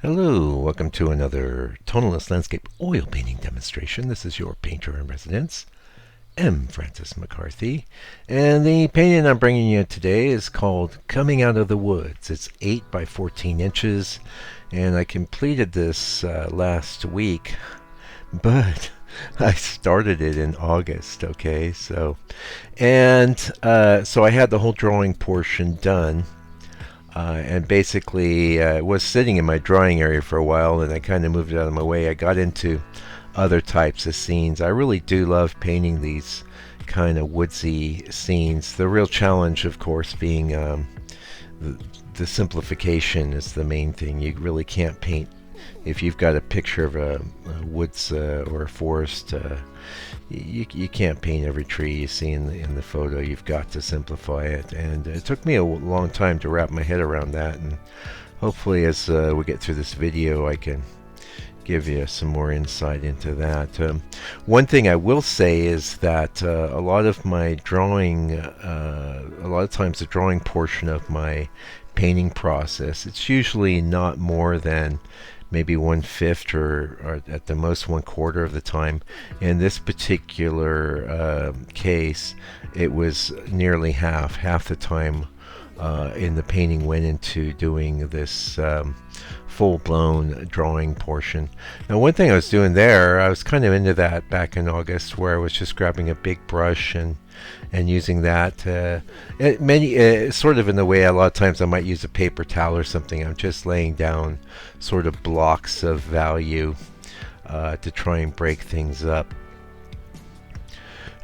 Hello, welcome to another tonalist landscape oil painting demonstration. This is your painter in residence, M. Francis McCarthy, and the painting I'm bringing you today is called Coming Out of the Woods. It's 8 by 14 inches, and I completed this last week, but I started it in August, okay? So I had the whole drawing portion done. And basically, it was sitting in my drawing area for a while, and I kind of moved it out of my way. I got into other types of scenes. I really do love painting these kind of woodsy scenes. The real challenge, of course, being the, the simplification is the main thing. You really can't paint if you've got a picture of a woods or a forest. You can't paint every tree you see in the photo. You've got to simplify it, and it took me a long time to wrap my head around that. And hopefully, as we get through this video, I can give you some more insight into that. One thing I will say is that a lot of my drawing, a lot of times the drawing portion of my painting process, it's usually not more than maybe 1/5 or at the most 1/4 of the time. In this particular case, it was nearly half the time in the painting went into doing this full-blown drawing portion. Now, one thing I was doing there, I was kind of into that back in August, where I was just grabbing a big brush and using that sort of in the way a lot of times I might use a paper towel or something. I'm just laying down sort of blocks of value to try and break things up.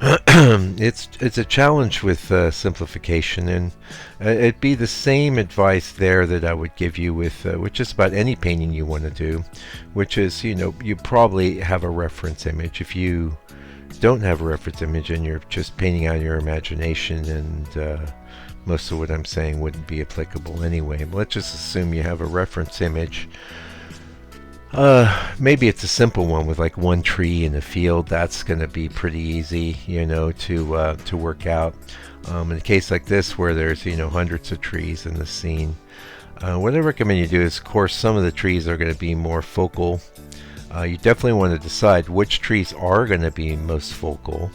It's a challenge with simplification, and it'd be the same advice there that I would give you with just about any painting you want to do, which is, you probably have a reference image. If you don't have a reference image and you're just painting out your imagination, and most of what I'm saying wouldn't be applicable anyway, but let's just assume you have a reference image. Maybe it's a simple one with like one tree in a field. That's going to be pretty easy, to work out. In a case like this, where there's hundreds of trees in the scene, what I recommend you do is, of course, some of the trees are going to be more focal. You definitely want to decide which trees are going to be most focal.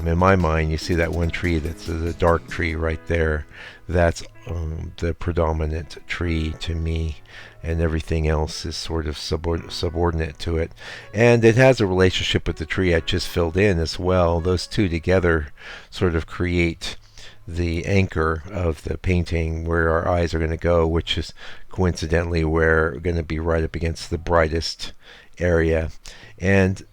In my mind, you see that one tree that's the dark tree right there. That's the predominant tree to me, and everything else is sort of subordinate to it. And it has a relationship with the tree I just filled in as well. Those two together sort of create the anchor of the painting, where our eyes are going to go, which is coincidentally where we're going to be right up against the brightest area. And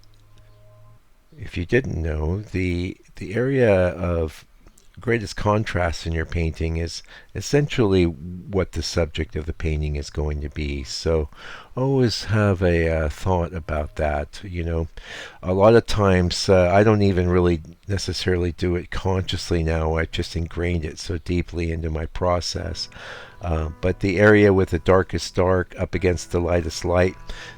if you didn't know, the area of greatest contrast in your painting is essentially what the subject of the painting is going to be. So always have a thought about that. A lot of times I don't even really necessarily do it consciously now. I've just ingrained it so deeply into my process. But the area with the darkest dark up against the lightest light,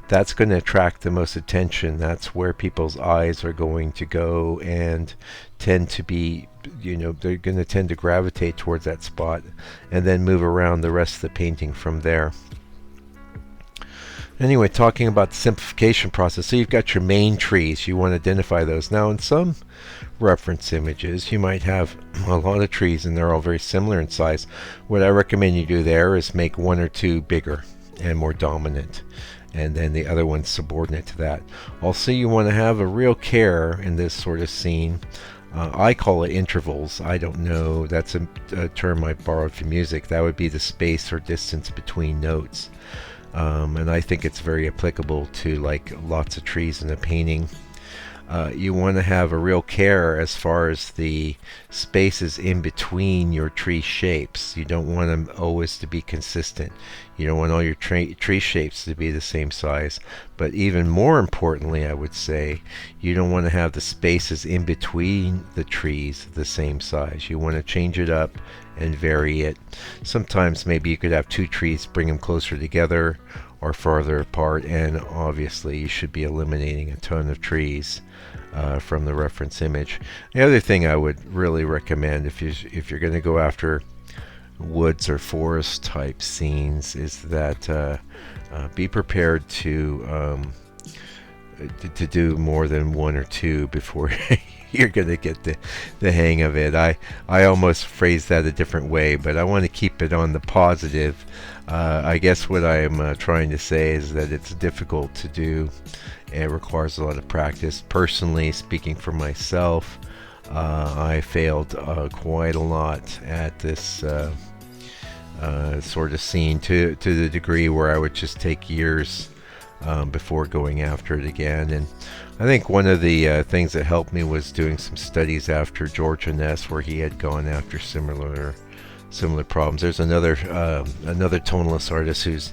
that's going to attract the most attention. That's where people's eyes are going to go and tend to be, they're going to tend to gravitate towards that spot and then move around the rest of the painting from there. Anyway, talking about the simplification process, so you've got your main trees. You want to identify those. Now, in some reference images, you might have a lot of trees and they're all very similar in size. What I recommend you do there is make one or two bigger and more dominant, and then the other one's subordinate to that. Also, you want to have a real care in this sort of scene. I call it intervals. I don't know, that's a term I borrowed from music. That would be the space or distance between notes. And I think it's very applicable to like lots of trees in a painting. You want to have a real care as far as the spaces in between your tree shapes. You don't want them always to be consistent. You don't want all your tree shapes to be the same size. But even more importantly, I would say, you don't want to have the spaces in between the trees the same size. You want to change it up and vary it. Sometimes maybe you could have two trees, bring them closer together or farther apart, and obviously you should be eliminating a ton of trees from the reference image. The other thing I would really recommend, if you're going to go after woods or forest type scenes is that be prepared to do more than one or two before you're going to get the hang of it. I almost phrase that a different way, but I want to keep it on the positive. I guess what I am trying to say is that it's difficult to do. It requires a lot of practice. Personally, speaking for myself, I failed quite a lot at this sort of scene to the degree where I would just take years before going after it again. And I think one of the things that helped me was doing some studies after George Anness, where he had gone after similar problems. There's another tonalist artist whose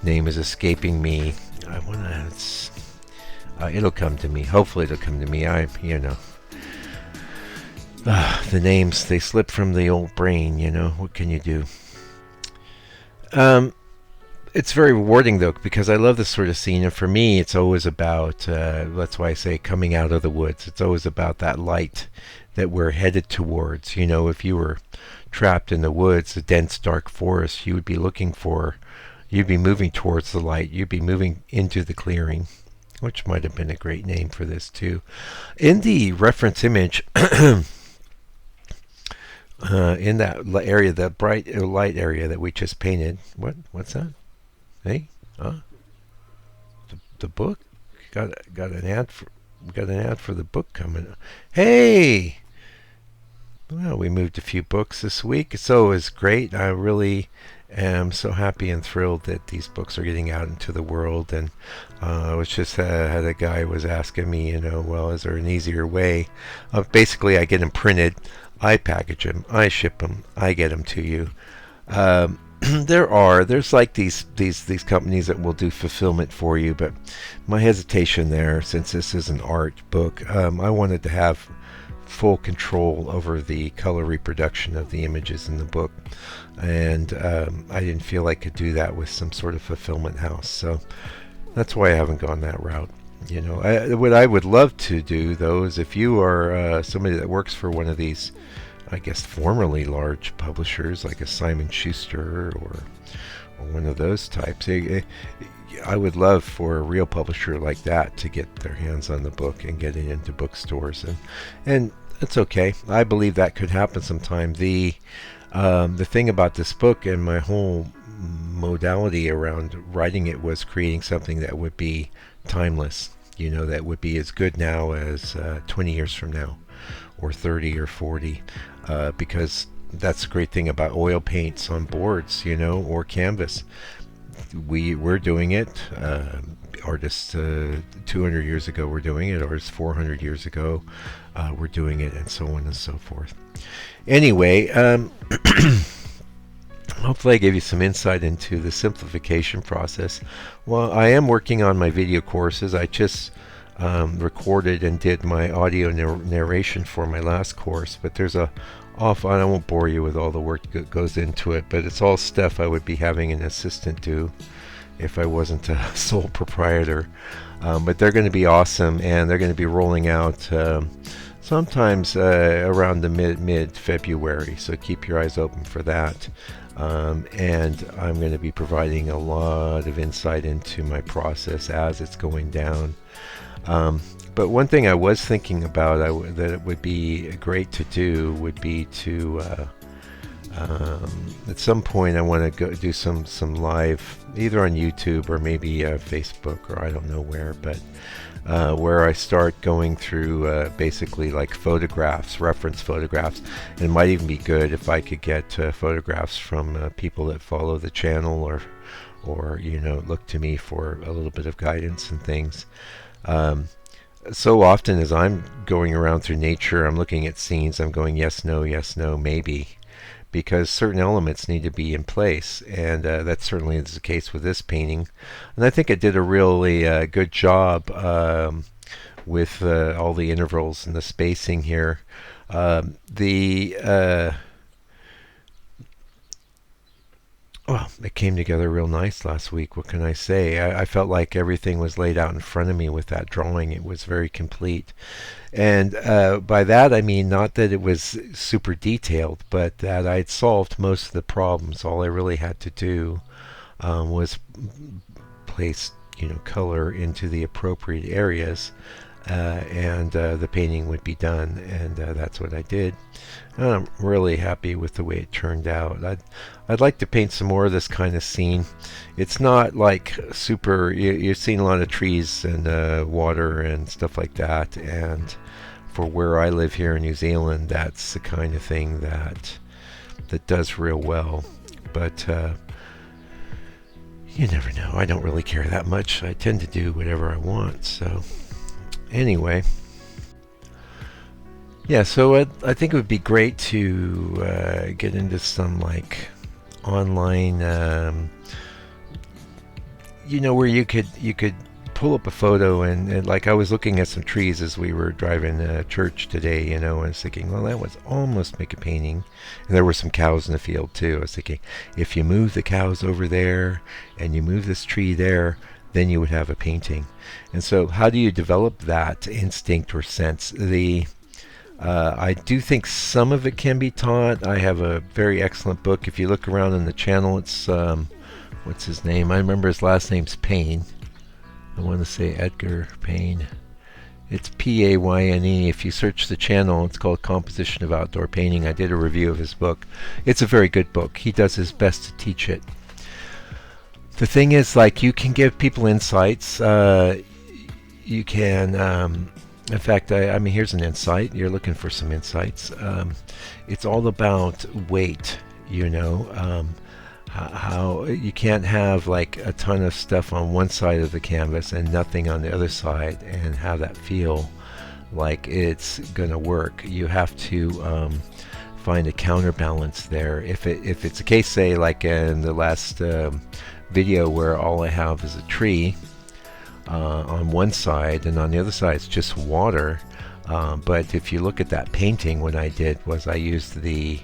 name is escaping me. I wanna. It'll come to me. Hopefully, it'll come to me. The names, they slip from the old brain. What can you do? It's very rewarding though, because I love this sort of scene, and for me it's always about that's why I say coming out of the woods. It's always about that light that we're headed towards. If you were trapped in the woods, a dense dark forest, you'd be moving towards the light. You'd be moving into the clearing, which might have been a great name for this too. In the reference image in that area, that bright light area that we just painted, what's that? Hey, the book got an ad for the book coming. Hey, well, we moved a few books this week, so it was great. I really am so happy and thrilled that these books are getting out into the world. And I was just had a guy was asking me, well, is there an easier way? Basically, I get them printed, I package them, I ship them, I get them to you. There's like these companies that will do fulfillment for you, but my hesitation there, since this is an art book, I wanted to have full control over the color reproduction of the images in the book, and I didn't feel I could do that with some sort of fulfillment house, so that's why I haven't gone that route. What I would love to do though is, if you are somebody that works for one of these, I guess, formerly large publishers like a Simon Schuster or one of those types, I would love for a real publisher like that to get their hands on the book and get it into bookstores, and it's okay. I believe that could happen sometime. The thing about this book and my whole modality around writing it was creating something that would be timeless, that would be as good now as 20 years from now, or 30 or 40, because that's the great thing about oil paints on boards, or canvas. We're doing it. Artists 200 years ago were doing it. Artists 400 years ago were doing it, and so on and so forth. Anyway, hopefully I gave you some insight into the simplification process. Well, I am working on my video courses. I just recorded and did my audio narration for my last course, but there's I won't bore you with all the work that goes into it, but it's all stuff I would be having an assistant do if I wasn't a sole proprietor. But they're going to be awesome, and they're going to be rolling out sometimes around the mid-February, so keep your eyes open for that. And I'm going to be providing a lot of insight into my process as it's going down. But one thing I was thinking about that it would be great to do would be to at some point I want to go do some live, either on YouTube or maybe Facebook, or I don't know where, but where I start going through basically like photographs, reference photographs. And it might even be good if I could get photographs from people that follow the channel, or look to me for a little bit of guidance and things. So often as I'm going around through nature, I'm looking at scenes, I'm going yes, no, maybe, because certain elements need to be in place, and that certainly is the case with this painting. And I think I did a really good job with all the intervals and the spacing here. Well, it came together real nice last week. What can I say? I felt like everything was laid out in front of me with that drawing. It was very complete. And by that, I mean not that it was super detailed, but that I'd solved most of the problems. All I really had to do was place, color into the appropriate areas, and the painting would be done. And that's what I did. And I'm really happy with the way it turned out. I'd like to paint some more of this kind of scene. It's not like super. You've seen a lot of trees and water and stuff like that, and for where I live here in New Zealand, that's the kind of thing that does real well. But you never know. I don't really care that much. I tend to do whatever I want. So anyway. Yeah, so I think it would be great to get into some like online, where you could pull up a photo and like I was looking at some trees as we were driving to church today, and I was thinking, well, that was almost make a painting, and there were some cows in the field too. I was thinking, if you move the cows over there and you move this tree there, then you would have a painting. And so, how do you develop that instinct or sense? I do think some of it can be taught. I have a very excellent book. If you look around in the channel, it's what's his name? I remember his last name's Payne. I want to say Edgar Payne. It's Payne. If you search the channel, it's called Composition of Outdoor Painting. I did a review of his book. It's a very good book. He does his best to teach it. The thing is, like, you can give people insights. You can... in fact, I mean, here's an insight. You're looking for some insights. It's all about weight, how you can't have like a ton of stuff on one side of the canvas and nothing on the other side and have that feel like it's going to work. You have to find a counterbalance there. If it's a case, say, like in the last video where all I have is a tree, on one side, and on the other side it's just water. But if you look at that painting, what I did was I used the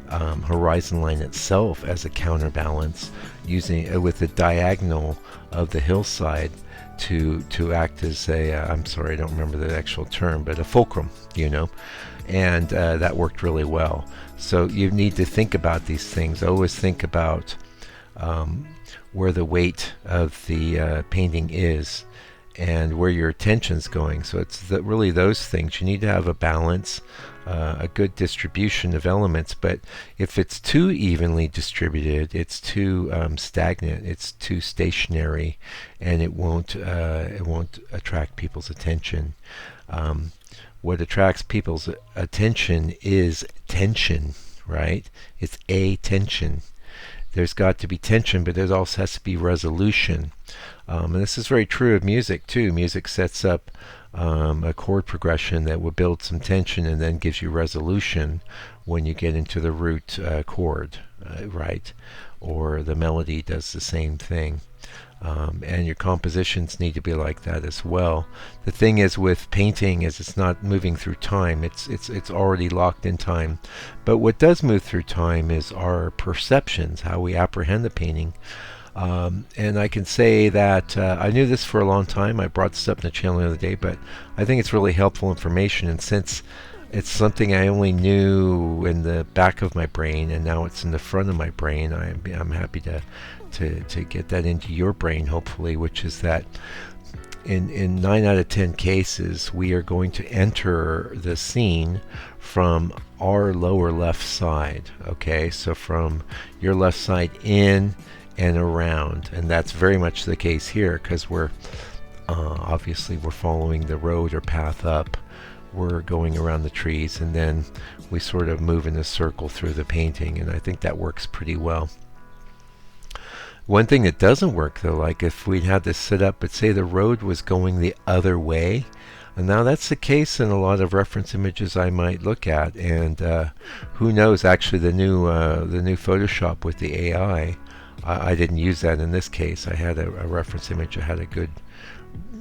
horizon line itself as a counterbalance, using with the diagonal of the hillside to act as a I'm sorry, I don't remember the actual term, but a fulcrum, and that worked really well. So you need to think about these things. Always think about where the weight of the painting is and where your attention's going. So it's really those things. You need to have a balance, a good distribution of elements. But if it's too evenly distributed, it's too stagnant, it's too stationary, and it won't attract people's attention. What attracts people's attention is tension, right? It's tension. There's got to be tension, but there also has to be resolution. And this is very true of music too. Music sets up a chord progression that will build some tension and then gives you resolution when you get into the root chord, right? Or the melody does the same thing. And your compositions need to be like that as well. The thing is with painting is it's not moving through time. It's already locked in time. But what does move through time is our perceptions, how we apprehend the painting. And I can say that I knew this for a long time. I brought this up in the channel the other day, but I think it's really helpful information. And since it's something I only knew in the back of my brain, and now it's in the front of my brain, I'm happy to get that into your brain, hopefully, which is that in 9 out of 10 cases, we are going to enter the scene from our lower left side. Okay, so from your left side in and around, and that's very much the case here because we're obviously we're following the road or path up. We're going around the trees, and then we sort of move in a circle through the painting, and I think that works pretty well. One thing that doesn't work though, like if we'd had this set up, but say the road was going the other way, and now that's the case in a lot of reference images I might look at, and who knows, actually the new Photoshop with the AI, I didn't use that in this case. I had a reference image that had a good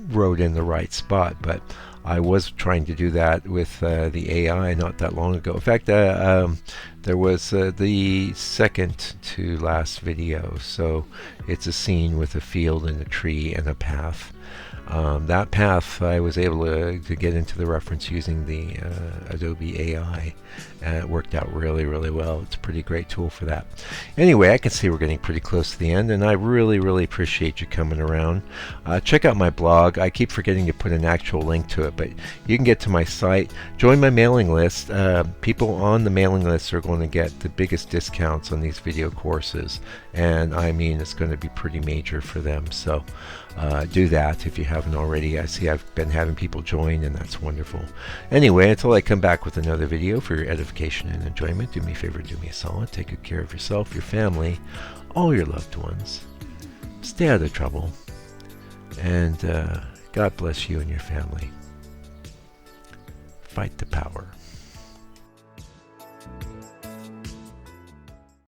road in the right spot, but I was trying to do that with the AI not that long ago. In fact, there was the second to last video. So it's a scene with a field and a tree and a path. That path I was able to get into the reference using the Adobe AI, and it worked out really, really well. It's a pretty great tool for that. Anyway, I can see we're getting pretty close to the end, and I really, really appreciate you coming around. Check out my blog. I keep forgetting to put an actual link to it, but you can get to my site. Join my mailing list. People on the mailing list are going to get the biggest discounts on these video courses, and I mean it's going to be pretty major for them. So do that if you haven't already. I see I've been having people join, and that's wonderful. Anyway, until I come back with another video for your edification and enjoyment, do me a favor, do me a solid, take good care of yourself, your family, all your loved ones. Stay out of trouble, and God bless you and your family. Fight the power.